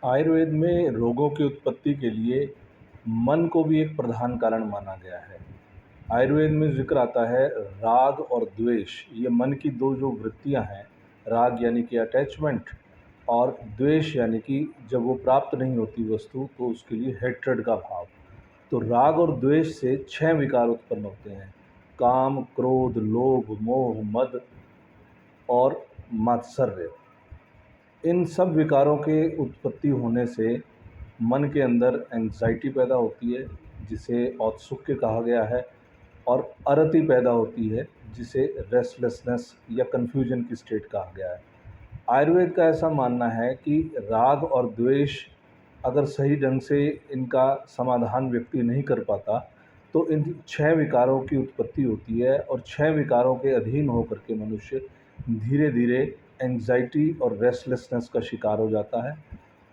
आयुर्वेद में रोगों की उत्पत्ति के लिए मन को भी एक प्रधान कारण माना गया है। आयुर्वेद में ज़िक्र आता है राग और द्वेष, ये मन की दो जो वृत्तियां हैं, राग यानी कि अटैचमेंट और द्वेष यानी कि जब वो प्राप्त नहीं होती वस्तु तो उसके लिए हेट्रेड का भाव। तो राग और द्वेष से 6 विकार उत्पन्न होते हैं: काम, क्रोध, लोभ, मोह, मद और मात्सर्य। इन सब विकारों के उत्पत्ति होने से मन के अंदर एंग्जाइटी पैदा होती है, जिसे औत्सुक्य कहा गया है, और अरति पैदा होती है, जिसे रेस्टलेसनेस या कन्फ्यूजन की स्टेट कहा गया है। आयुर्वेद का ऐसा मानना है कि राग और द्वेष अगर सही ढंग से इनका समाधान व्यक्ति नहीं कर पाता तो इन 6 विकारों की उत्पत्ति होती है और 6 विकारों के अधीन होकर के मनुष्य धीरे धीरे एंग्जाइटी और रेस्टलेसनेस का शिकार हो जाता है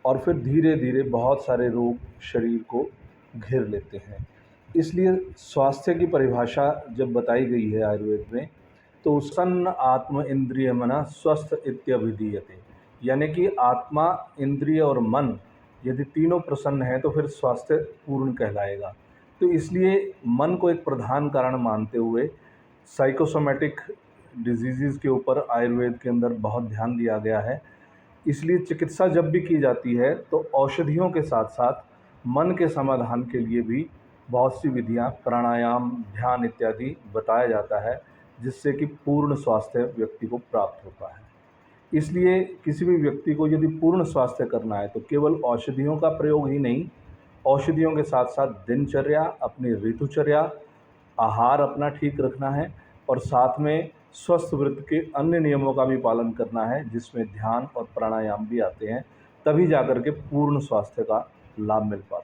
और फिर धीरे धीरे बहुत सारे रोग शरीर को घेर लेते हैं। इसलिए स्वास्थ्य की परिभाषा जब बताई गई है आयुर्वेद में, तो सन्न आत्म इंद्रिय मना स्वस्थ इत्यभिधीयते, यानी कि आत्मा, इंद्रिय और मन यदि तीनों प्रसन्न हैं तो फिर स्वास्थ्य पूर्ण कहलाएगा। तो इसलिए मन को एक प्रधान कारण मानते हुए साइकोसोमेटिक डिजीज़ के ऊपर आयुर्वेद के अंदर बहुत ध्यान दिया गया है। इसलिए चिकित्सा जब भी की जाती है तो औषधियों के साथ साथ मन के समाधान के लिए भी बहुत सी विधियां, प्राणायाम, ध्यान इत्यादि बताया जाता है, जिससे कि पूर्ण स्वास्थ्य व्यक्ति को प्राप्त होता है। इसलिए किसी भी व्यक्ति को यदि पूर्ण स्वास्थ्य करना है तो केवल औषधियों का प्रयोग ही नहीं, औषधियों के साथ साथ दिनचर्या, अपनी ऋतुचर्या, आहार अपना ठीक रखना है और साथ में स्वस्थ वृत्त के अन्य नियमों का भी पालन करना है, जिसमें ध्यान और प्राणायाम भी आते हैं। तभी जाकर के पूर्ण स्वास्थ्य का लाभ मिल पाता है।